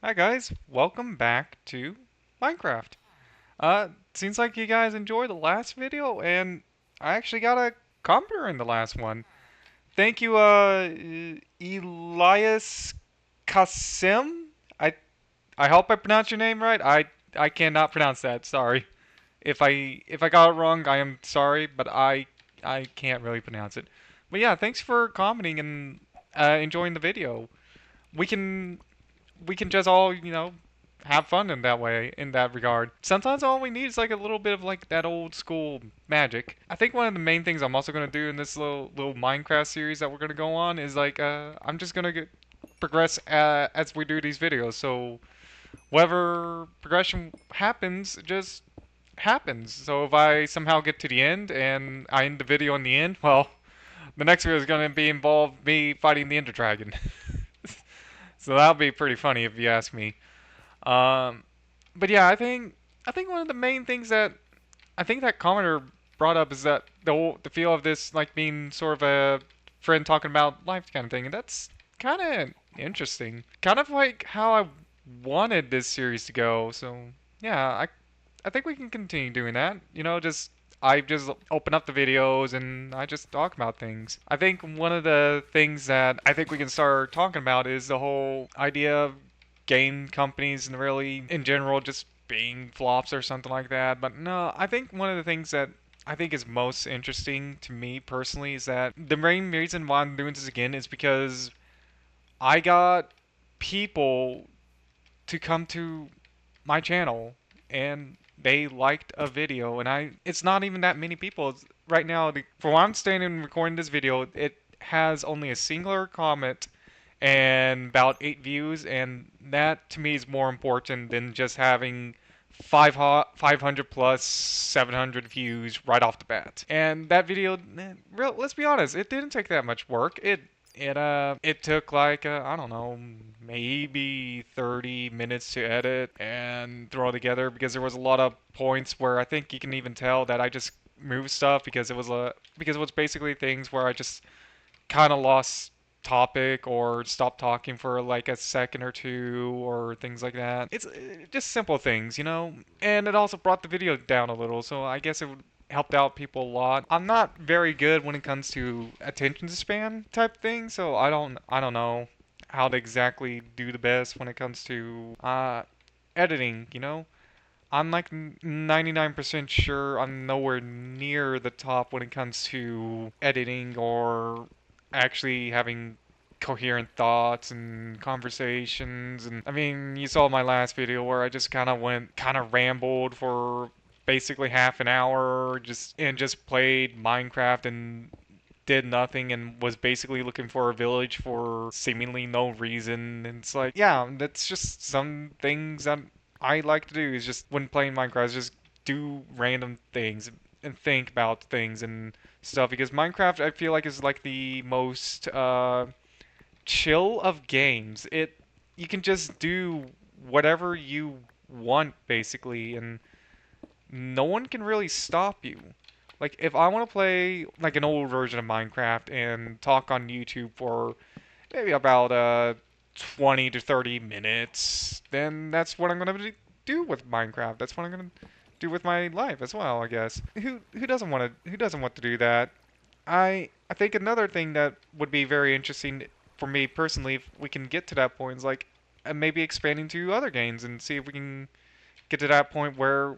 Hi guys, welcome back to Minecraft. Seems like you guys enjoyed the last video, and I actually got a commenter in the last one. Thank you, Elias Kasim. I I hope I pronounced your name right. I cannot pronounce that. Sorry. If I got it wrong, I am sorry, but I can't really pronounce it. But yeah, thanks for commenting and enjoying the video. We can we can just all, have fun in that way, in that regard. Sometimes all we need is like a little bit of like that old school magic. I think one of the main things I'm also gonna do in this little Minecraft series that we're gonna go on is like I'm just gonna progress as we do these videos. So whatever progression happens, just happens. So if I somehow get to the end and I end the video in the end, well, the next video is gonna be involved me fighting the Ender Dragon. So that'll be pretty funny if you ask me. Um, but yeah, I think one of the main things that I think that commenter brought up is that the feel of this like being sort of a friend talking about life kind of thing, and that's kind of interesting. Kind of like how I wanted this series to go. So yeah, I think we can continue doing that. I just open up the videos and I just talk about things. I think one of the things that I think we can start talking about is the whole idea of game companies and really in general just being flops or something like that. But no, I think one of the things that I think is most interesting to me personally is that the main reason why I'm doing this again is because I got people to come to my channel and they liked a video, and it's not even that many people. Right now, for where I'm standing and recording this video, it has only a singular comment and about 8 views, and that to me is more important than just having 500 plus 700 views right off the bat. And that video, let's be honest, it didn't take that much work. It took like I don't know, maybe 30 minutes to edit and throw together because there was a lot of points where I think you can even tell that I just moved stuff because it was basically things where I just kind of lost topic or stopped talking for like a second or two or things like that. It's just simple things, And it also brought the video down a little, so I guess it would helped out people a lot. I'm not very good when it comes to attention span type thing, so I don't know how to exactly do the best when it comes to editing. I'm like 99% sure I'm nowhere near the top when it comes to editing or actually having coherent thoughts and conversations. And I mean, you saw my last video where I just kind of rambled for basically half an hour just played Minecraft and did nothing and was basically looking for a village for seemingly no reason. And it's like, yeah, that's just some things that I like to do is just when playing Minecraft, is just do random things and think about things and stuff because Minecraft I feel like is like the most chill of games. You can just do whatever you want basically and no one can really stop you. Like if I want to play like an old version of Minecraft and talk on YouTube for maybe about 20 to 30 minutes, then that's what I'm going to do with Minecraft. That's what I'm going to do with my life as well, I guess. Who doesn't want to do that? I think another thing that would be very interesting for me personally if we can get to that point is like maybe expanding to other games and see if we can get to that point where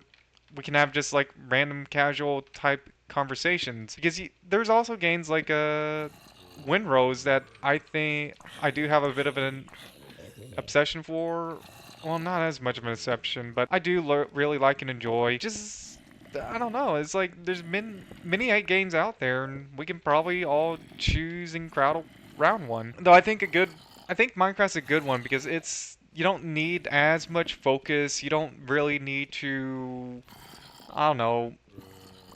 we can have just like random casual type conversations because there's also games like Windrose that I think I do have a bit of an obsession for. Well, not as much of an obsession, but I do really like and enjoy. Just I don't know. It's like there's been many games out there, and we can probably all choose and crowd around one. Though I think Minecraft's a good one because you don't need as much focus. You don't really need to I don't know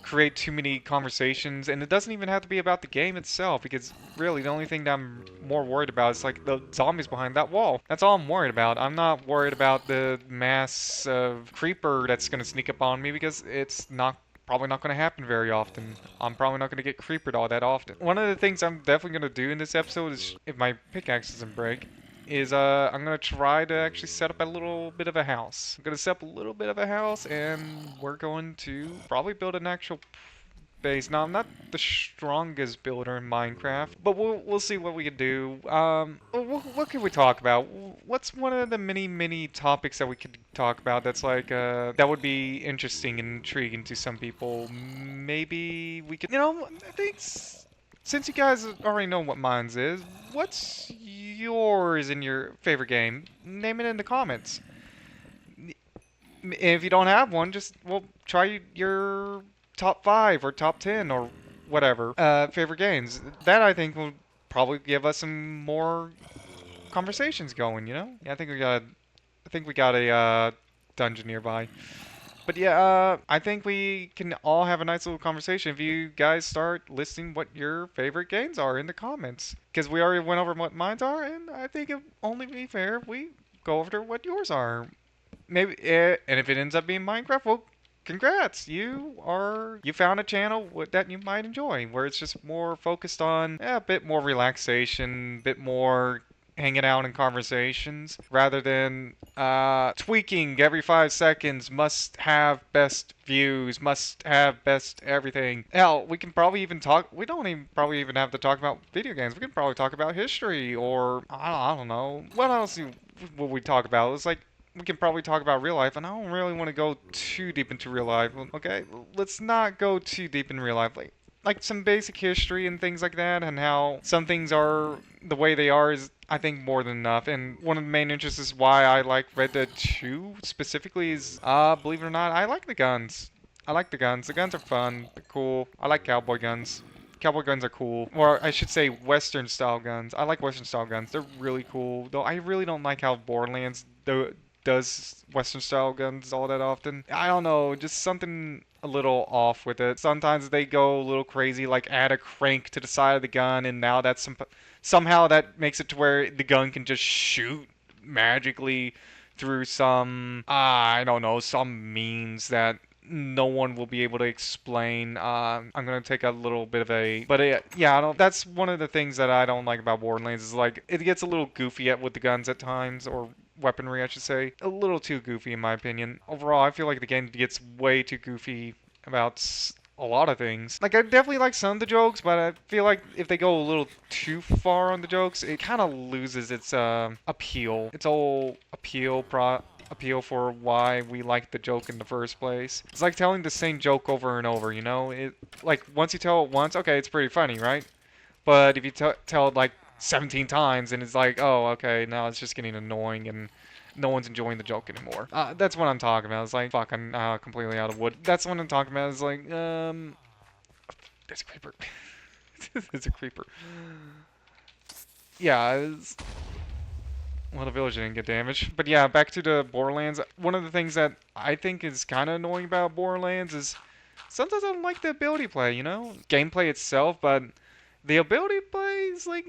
create too many conversations, and it doesn't even have to be about the game itself because really the only thing that I'm more worried about is like the zombies behind that wall. That's all I'm worried about. I'm not worried about the mass of creeper that's gonna sneak up on me because it's not probably not going to happen very often. I'm probably not going to get creepered all that often. One of the things I'm definitely going to do in this episode is if my pickaxe doesn't break is I'm gonna try to actually set up a little bit of a house. I'm gonna set up a little bit of a house, and we're going to probably build an actual base. Now, I'm not the strongest builder in Minecraft, but we'll see what we can do. What can we talk about? What's one of the many topics that we could talk about that's like that would be interesting and intriguing to some people? Maybe we could, I think since you guys already know what mine's is, what's yours in your favorite game? Name it in the comments. If you don't have one, just well try your top 5 or top 10 or whatever favorite games. That I think will probably give us some more conversations going. Yeah, I think we got a dungeon nearby. But yeah, I think we can all have a nice little conversation if you guys start listing what your favorite games are in the comments. Because we already went over what mine are, and I think it only be fair if we go over what yours are. Maybe, and if it ends up being Minecraft, well, congrats! You found a channel that you might enjoy, where it's just more focused on a bit more relaxation, bit more hanging out in conversations, rather than tweaking every 5 seconds. Must have best views, must have best everything. Hell, we can probably even talk. We don't even probably even have to talk about video games. We can probably talk about history, or I don't know. What else would we talk about? It's like we can probably talk about real life, and I don't really want to go too deep into real life. Okay, let's not go too deep in real life. Like some basic history and things like that, and how some things are the way they are is, I think, more than enough. And one of the main interests is why I like Red Dead 2 specifically is, believe it or not, I like the guns. I like the guns. The guns are fun. They're cool. I like cowboy guns. Cowboy guns are cool. Or I should say Western style guns. I like Western style guns. They're really cool. Though I really don't like how Borderlands does Western style guns all that often. I don't know, just something a little off with it. Sometimes they go a little crazy, like add a crank to the side of the gun, and now that's somehow that makes it to where the gun can just shoot magically through some, I don't know, some means that no one will be able to explain. I'm gonna take a little bit of a, but yeah, I don't. That's one of the things that I don't like about Borderlands is like it gets a little goofy with the guns at times, or weaponry, I should say. A little too goofy in my opinion. Overall, I feel like the game gets way too goofy about a lot of things. Like I definitely like some of the jokes, but I feel like if they go a little too far on the jokes, it kind of loses its appeal. Its whole appeal for why we like the joke in the first place. It's like telling the same joke over and over, It like once you tell it once, okay, it's pretty funny, right? But if you tell it like 17 times, and it's like, oh, okay, now it's just getting annoying and no one's enjoying the joke anymore. That's what I'm talking about. It's like, fuck, I'm completely out of wood. That's what I'm talking about. It's like, there's a creeper. There's a creeper. Yeah, well, the village didn't get damaged. But yeah, back to the Borderlands. One of the things that I think is kind of annoying about Borderlands is sometimes I don't like the ability play, Gameplay itself, but the ability play is like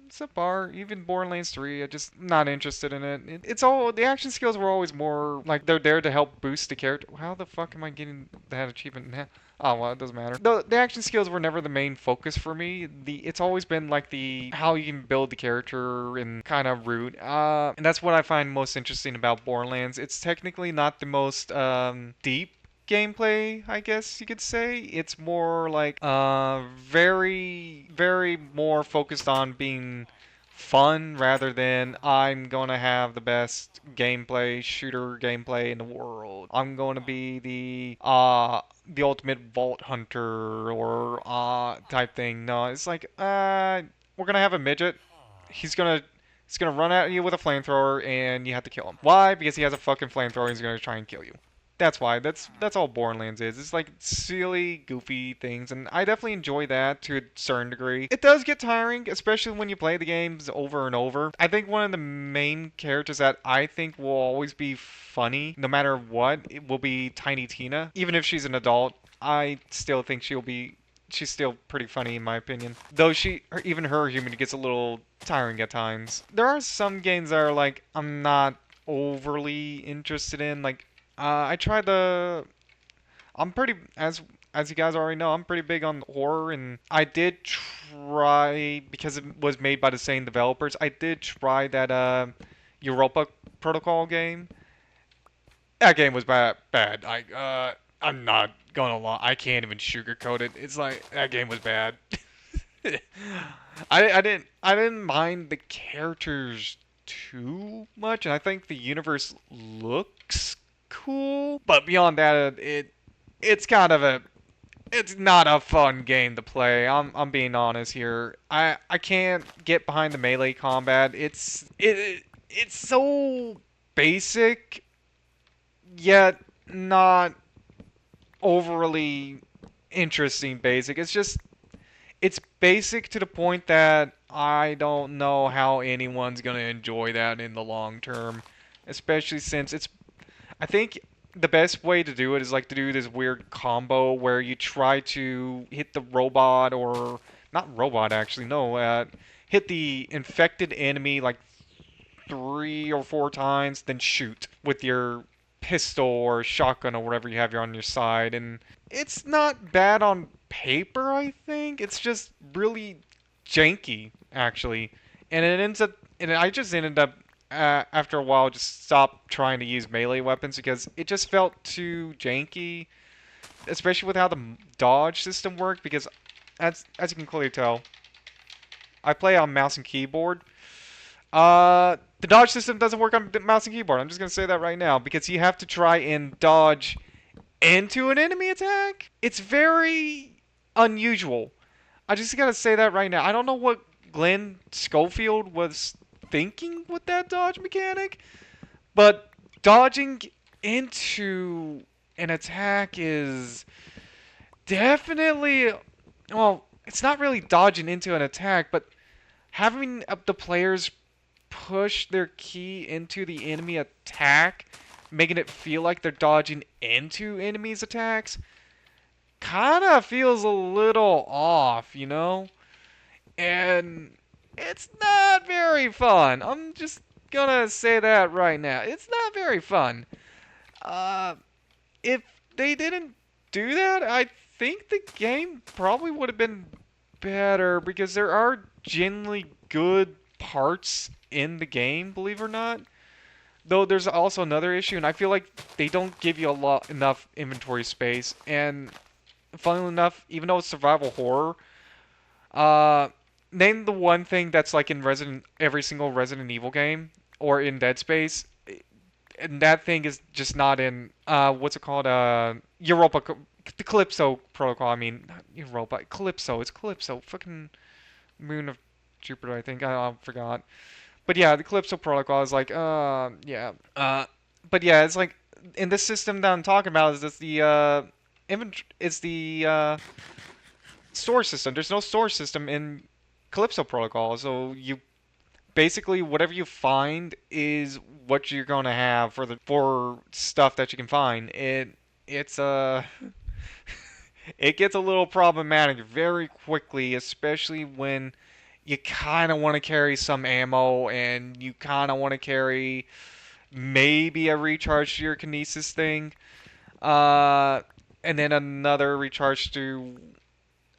subpar. Even Borderlands 3, I'm just not interested in it. It's all, the action skills were always more like they're there to help boost the character. How the fuck am I getting that achievement now? Oh well, it doesn't matter. The action skills were never the main focus for me. It's always been like the how you can build the character and kind of root. And that's what I find most interesting about Borderlands. It's technically not the most deep gameplay, I guess you could say. It's more like very more focused on being fun rather than I'm gonna have the best shooter gameplay in the world. I'm going to be the ultimate vault hunter or type thing. No, it's like we're gonna have a midget. He's gonna run at you with a flamethrower and you have to kill him. Why? Because he has a fucking flamethrower and he's gonna try and kill you. That's why. That's all Borderlands is. It's like silly, goofy things, and I definitely enjoy that to a certain degree. It does get tiring, especially when you play the games over and over. I think one of the main characters that I think will always be funny, no matter what, it will be Tiny Tina. Even if she's an adult, I still think she's still pretty funny in my opinion. Though even her humor gets a little tiring at times. There are some games that are like I'm not overly interested in, like I tried the. I'm pretty as as you guys already know, I'm pretty big on horror, and I did try because it was made by the same developers. I did try that Europa Protocol game. That game was bad. I'm not gonna lie. I can't even sugarcoat it. It's like that game was bad. I didn't mind the characters too much, and I think the universe looks cool. But beyond that, it's kind of a it's not a fun game to play. I'm being honest here. I can't get behind the melee combat. It's so basic yet not overly interesting basic. It's basic to the point that I don't know how anyone's going to enjoy that in the long term, especially since I think the best way to do it is like to do this weird combo where you try to hit the robot or not robot actually, no, hit the infected enemy like 3 or 4 times, then shoot with your pistol or shotgun or whatever you have on your side. And it's not bad on paper, I think. It's just really janky, actually. And it ends up, and I just ended up after a while just stopped trying to use melee weapons because it just felt too janky, especially with how the dodge system worked. Because as you can clearly tell, I play on mouse and keyboard. The dodge system doesn't work on the mouse and keyboard. I'm just gonna say that right now because you have to try and dodge into an enemy attack. It's very unusual. I just gotta say that right now. I don't know what Glenn Schofield was thinking with that dodge mechanic, but dodging into an attack is definitely, well, it's not really dodging into an attack, but having the players push their key into the enemy attack, making it feel like they're dodging into enemies' attacks, kind of feels a little off, you know? And it's not very fun. I'm just gonna say that right now. It's not very fun. Uh, if they didn't do that, I think the game probably would have been better because there are genuinely good parts in the game, believe it or not. Though there's also another issue, and I feel like they don't give you enough inventory space. And funnily enough, even though it's survival horror, uh, name the one thing that's like in every single Resident Evil game or in Dead Space, and that thing is just not in what's it called? The Calypso Protocol. I mean, not Europa, Calypso. It's Calypso. Fucking Moon of Jupiter, I think. I forgot. But yeah, the Calypso Protocol is like, yeah. But yeah, it's like in this system that I'm talking about is this the it's the store system. There's no store system in Calypso Protocol, so you basically whatever you find is what you're gonna have for stuff that you can find. It's it gets a little problematic very quickly, especially when you kind of want to carry some ammo and you kind of want to carry maybe a recharge to your kinesis thing, uh, and then another recharge to,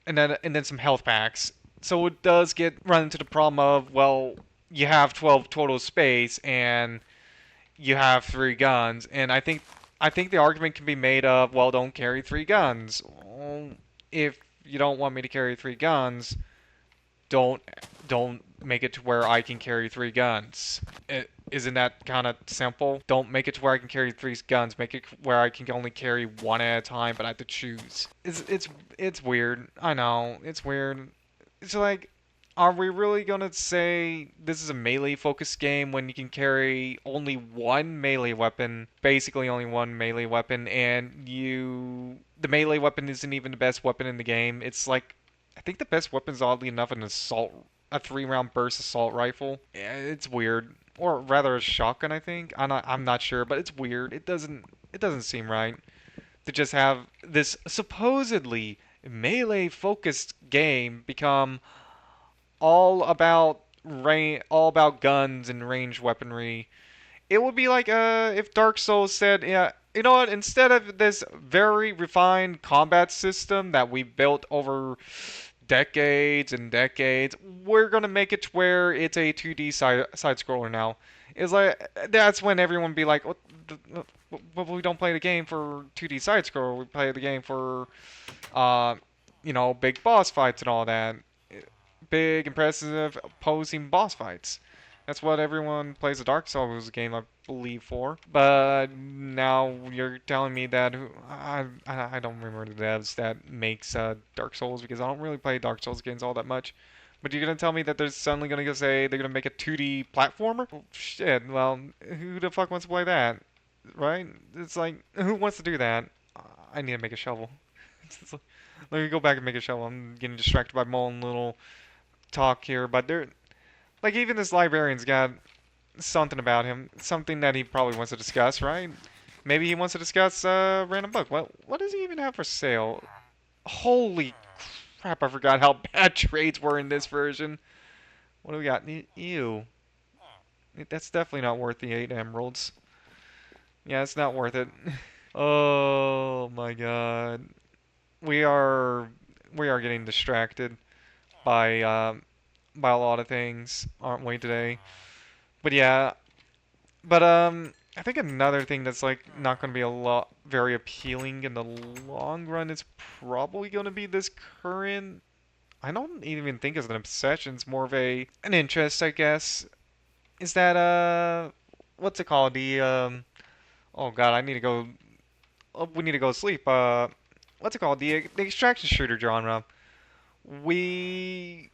and then some health packs. So it does get run into the problem of, well, you have 12 total space and you have 3 guns, and I think the argument can be made of, well, don't carry 3 guns. Well, if you don't want me to carry 3 guns, don't don't make it to where I can carry 3 guns. Isn't that kind of simple? Don't make it to where I can carry 3 guns. Make it where I can only carry one at a time, but I have to choose. It's weird. I know it's weird. It's like, are we really gonna say this is a melee focused game when you can carry only one melee weapon, basically only one melee weapon, and the melee weapon isn't even the best weapon in the game? It's like, I think the best weapon is oddly enough a 3-round burst assault rifle. Yeah, it's weird, or rather a shotgun. I think I'm not sure, but it's weird. It doesn't seem right to just have this supposedly melee focused game become all about guns and ranged weaponry. It would be like if Dark Souls said, yeah, You know what? Instead of this very refined combat system that we built over decades and decades, we're gonna make it to where it's a 2D side scroller now. It's like that's when everyone be like, "Well, we don't play the game for 2D side scroller. We play the game for, uh, big boss fights and all that, big, impressive, opposing boss fights." That's what everyone plays a Dark Souls game, I believe, for. But now you're telling me that I don't remember the devs that makes Dark Souls because I don't really play Dark Souls games all that much. But you're gonna tell me that they're suddenly gonna go say they're gonna make a 2D platformer? Oh, shit. Well, who the fuck wants to play that, right? It's like who wants to do that? I need to make a shovel. It's like, let me go back and make a shovel. I'm getting distracted by my own little talk here, but there, like even this librarian's got something about him, something that he probably wants to discuss, right? Maybe he wants to discuss a random book. What does he even have for sale? Holy crap, I forgot how bad trades were in this version. What do we got? Ew. That's definitely not worth the 8 emeralds. Yeah, it's not worth it. Oh my god. We are we are getting distracted by by a lot of things, aren't we today? But yeah, but I think another thing that's like not going to be a lot very appealing in the long run is probably going to be this current. I don't even think it's an obsession. It's more of an interest, I guess. Is that what's it called? The oh god, I need to go. Oh, we need to go sleep. What's it called? The extraction shooter genre. We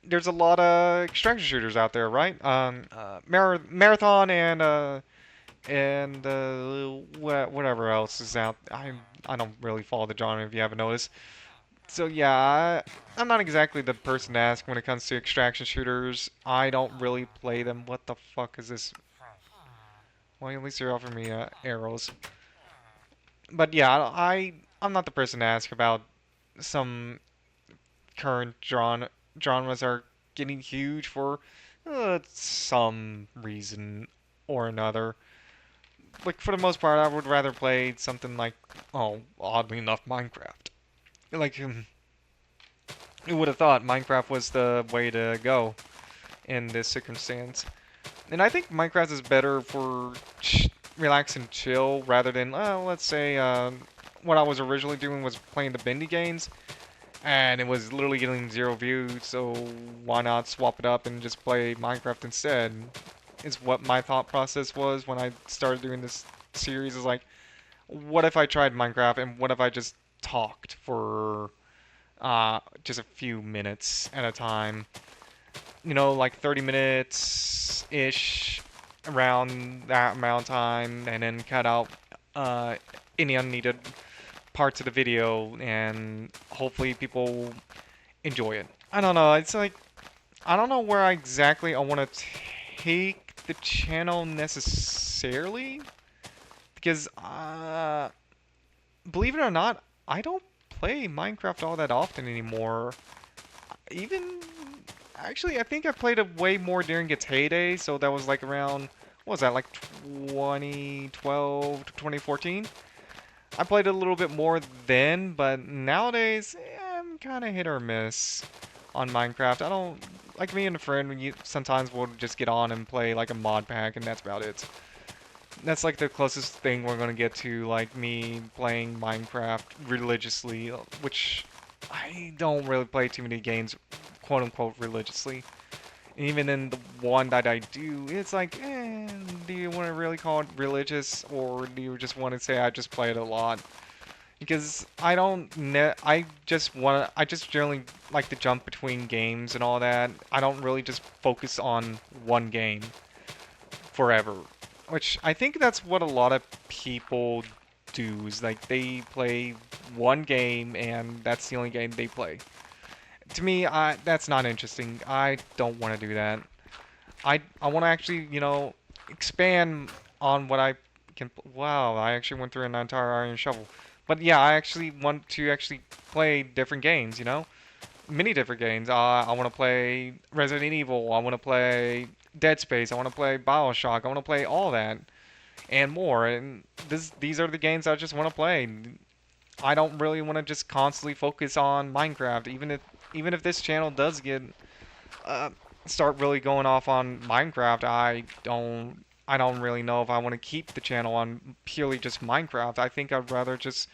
There's a lot of extraction shooters out there, right? Marathon and whatever else is out. I don't really follow the genre if you haven't noticed. So yeah, I'm not exactly the person to ask when it comes to extraction shooters. I don't really play them. What the fuck is this? Well, at least you're offering me arrows. But yeah, I'm not the person to ask about some current genres are getting huge for some reason or another. Like for the most part, I would rather play something like, oh, oddly enough, Minecraft. Like, who would have thought Minecraft was the way to go in this circumstance? And I think Minecraft is better for relax and chill rather than, let's say, what I was originally doing was playing the Bendy games, and it was literally getting 0 views, so why not swap it up and just play Minecraft instead? Is what my thought process was when I started doing this series. Is like, what if I tried Minecraft and what if I just talked for just a few minutes at a time? You know, like 30 minutes ish, around that amount of time, and then cut out uh, any unneeded parts of the video, and hopefully people enjoy it. I don't know. It's like I don't know where exactly I want to take the channel necessarily because believe it or not, I don't play Minecraft all that often anymore. Even actually, I think I played it way more during its heyday, so that was like around what was that, like 2012 to 2014? I played it a little bit more then, but nowadays I'm kind of hit or miss on Minecraft. I don't like me and a friend. Sometimes we'll just get on and play like a mod pack, and that's about it. That's like the closest thing we're gonna get to like me playing Minecraft religiously, which I don't really play too many games, quote unquote, religiously. And even in the one that I do, it's like, do you want to really call it religious, or do you just want to say I just play it a lot? Because I don't I just generally like to jump between games and all that. I don't really just focus on one game forever. Which I think that's what a lot of people do, is like they play one game and that's the only game they play. To me, that's not interesting. I don't want to do that. I want to actually, expand on what I can. Wow, I actually went through an entire iron shovel. But yeah, I actually want to actually play different games, many different games. I want to play Resident Evil. I want to play Dead Space. I want to play BioShock. I want to play all that. and more. And these are the games I just want to play. I don't really want to just constantly focus on Minecraft, even if this channel does get uh, start really going off on Minecraft. I don't really know if I want to keep the channel on purely just Minecraft. I think I'd rather just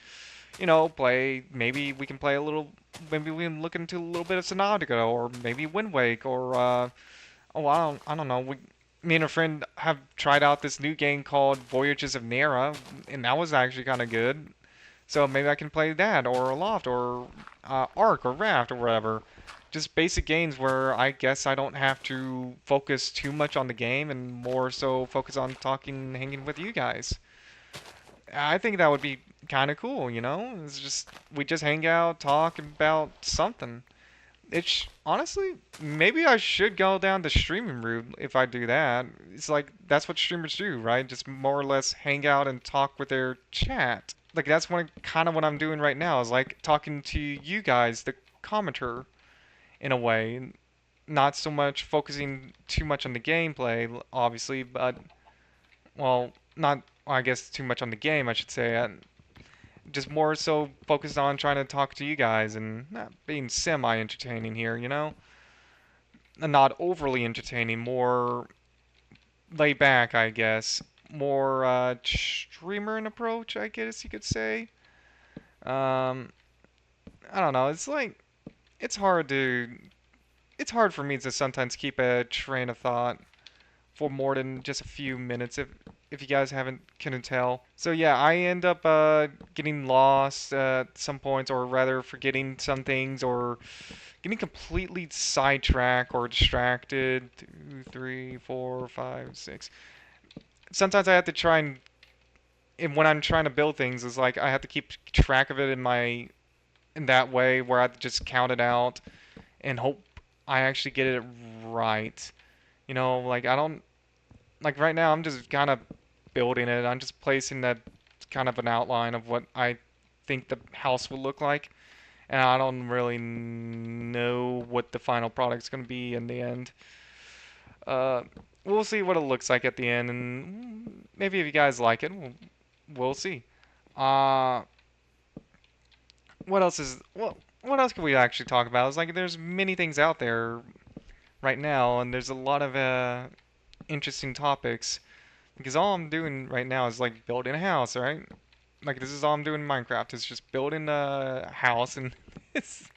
play. Maybe we can play a little. Maybe we can look into a little bit of Subnautica, or maybe Wind Wake, or oh, I don't know. Me and a friend have tried out this new game called Voyages of Nera, and that was actually kind of good. So maybe I can play that, or Aloft, or Ark, or Raft, or whatever. Just basic games where I guess I don't have to focus too much on the game and more so focus on talking, hanging with you guys. I think that would be kind of cool, you know? It's just we just hang out, talk about something. It's honestly, maybe I should go down the streaming route if I do that. It's like that's what streamers do, right? Just more or less hang out and talk with their chat. Like that's kind of what I'm doing right now is like talking to you guys, the commenter, in a way. Not so much focusing too much on the gameplay, obviously, but well, not I guess too much on the game, I should say. Just more so focused on trying to talk to you guys and being semi-entertaining here, you know? And not overly entertaining, more laid back, I guess. More streamer in approach, I guess you could say. Um, I don't know. It's like it's hard to it's hard for me to sometimes keep a train of thought for more than just a few minutes if you guys haven't couldn't tell. So yeah, I end up getting lost at some points, or rather forgetting some things, or getting completely sidetracked or distracted. Two, three, four, five, six. Sometimes I have to try and when I'm trying to build things, it's like I have to keep track of it in that way where I have to just count it out and hope I actually get it right. Like I don't like right now I'm just kind of building it. I'm just placing that kind of an outline of what I think the house will look like, and I don't really know what the final product's going to be in the end. Uh, we'll see what it looks like at the end, and maybe if you guys like it, we'll see. Uh, what else can we actually talk about? It's like there's many things out there right now, and there's a lot of interesting topics. Because all I'm doing right now is like building a house, right? Like this is all I'm doing in Minecraft. Is just building a house and it's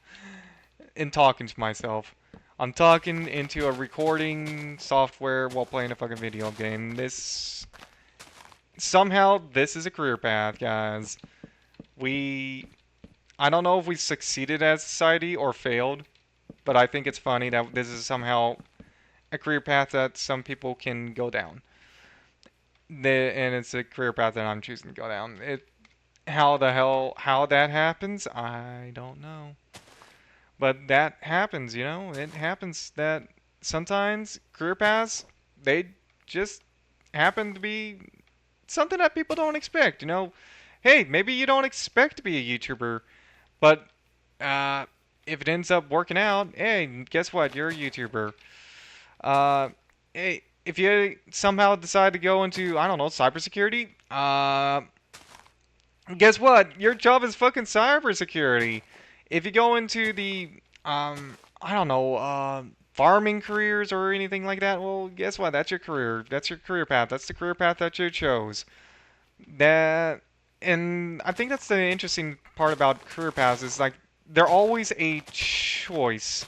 and talking to myself. I'm talking into a recording software while playing a fucking video game. This is a career path, guys. We I don't know if we succeeded as a society or failed, but I think it's funny that this is somehow a career path that some people can go down. And it's a career path that I'm choosing to go down. How that happens, I don't know. But that happens, you know? It happens that sometimes career paths, they just happen to be something that people don't expect, you know? Hey, maybe you don't expect to be a YouTuber, but uh, if it ends up working out, hey, guess what? You're a YouTuber. Uh, Hey, if you somehow decide to go into, I don't know, cybersecurity, guess what? Your job is fucking cybersecurity. If you go into the, I don't know, farming careers or anything like that, well, guess what? That's your career. That's your career path. That's the career path that you chose. That, and I think that's the interesting part about career paths is like they're always a choice.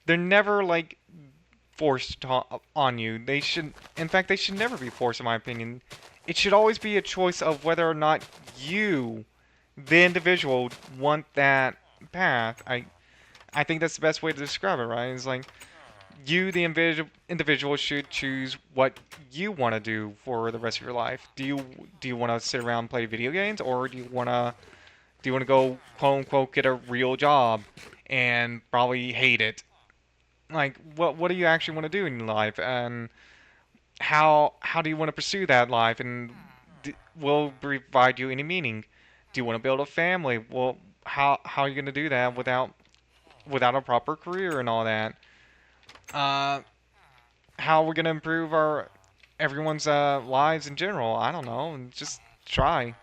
They're never like forced on you. In fact, they should never be forced, in my opinion. It should always be a choice of whether or not you, the individual, want that path. I think that's the best way to describe it, right? It's like you, the individual, should choose what you want to do for the rest of your life. Do you want to sit around and play video games, or do you want to go quote unquote get a real job and probably hate it? Like what do you actually want to do in your life, and how do you want to pursue that life, and will provide you any meaning? Do you want to build a family? Well, how are you going to do that without a proper career and all that? uh how are we going to improve everyone's lives in general. I don't know, and just try.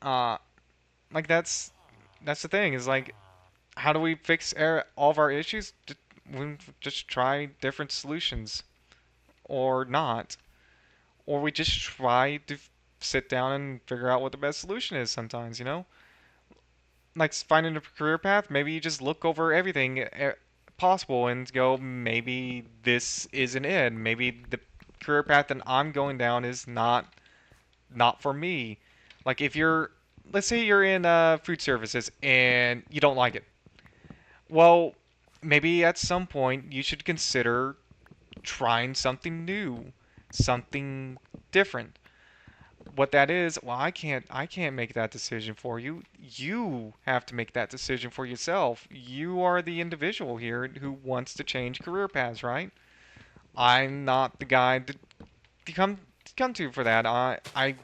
Uh, like that's the thing is like, how do we fix all of our issues? We just try different solutions, or not, or we just try to sit down and figure out what the best solution is. Sometimes, like finding a career path, maybe you just look over everything possible and go, maybe this isn't it. Maybe the career path that I'm going down is not for me. Like if you're, let's say you're in food services and you don't like it. Well, maybe at some point you should consider trying something new, something different. What that is, well, I can't make that decision for you. You have to make that decision for yourself. You are the individual here who wants to change career paths, right? I'm not the guy to come to for that. I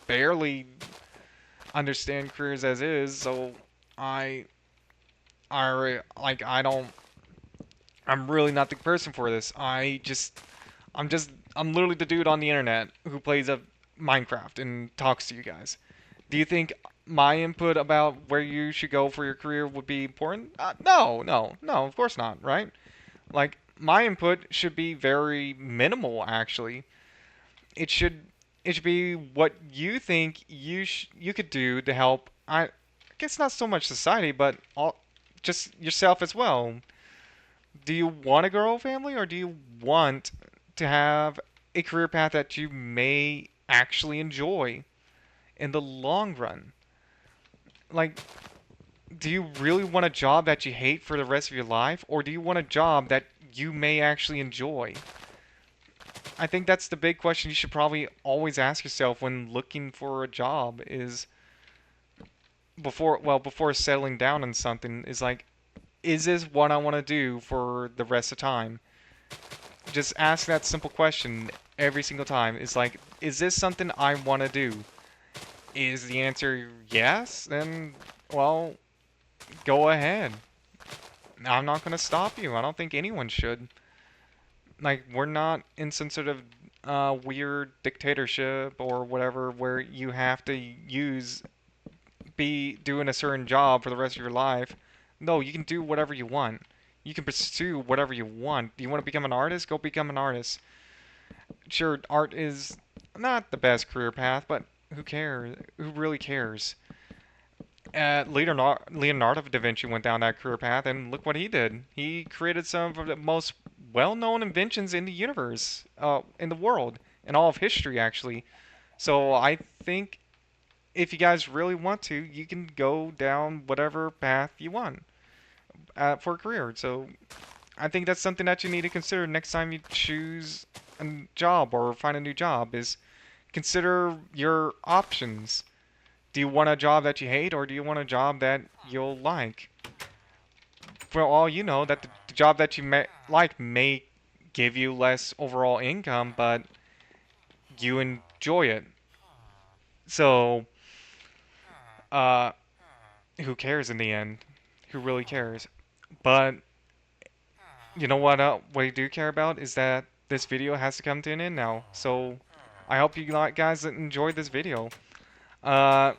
barely understand careers as is, so I I don't, I'm really not the person for this. I'm literally the dude on the internet who plays a Minecraft and talks to you guys. Do you think my input about where you should go for your career would be important? No, no, no, of course not, right? Like my input should be very minimal actually. It should it should be what you think you could do to help. I guess not so much society, but just yourself as well. Do you want to grow a family, or do you want to have a career path that you may actually enjoy in the long run? Like, do you really want a job that you hate for the rest of your life, or do you want a job that you may actually enjoy? I think that's the big question you should probably always ask yourself when looking for a job is before settling down on something is like, is this what I want to do for the rest of time? Just ask that simple question every single time. It's like, is this something I want to do? Is the answer yes? Then, well, go ahead. I'm not going to stop you. I don't think anyone should. Like, we're not in some sort of weird dictatorship or whatever where you have to be doing a certain job for the rest of your life. No, you can do whatever you want. You can pursue whatever you want. Do you want to become an artist? Go become an artist. Sure, art is not the best career path, but who cares? Who really cares? Leonardo da Vinci went down that career path, and look what he did. He created some of the most well-known inventions in the universe, in the world, in all of history, actually. So I think if you guys really want to, you can go down whatever path you want for a career. So I think that's something that you need to consider next time you choose a job or find a new job is consider your options. Do you want a job that you hate, or do you want a job that you'll like? For all you know, that the job that you may give you less overall income, but you enjoy it. So, uh, who cares in the end? Who really cares? But you know what? What I do care about is that this video has to come to an end now. So, I hope you guys enjoyed this video. Uh,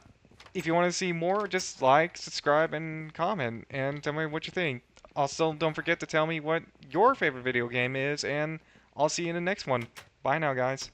if you want to see more, just like, subscribe, and comment, and tell me what you think. Also, don't forget to tell me what your favorite video game is, and I'll see you in the next one. Bye now, guys.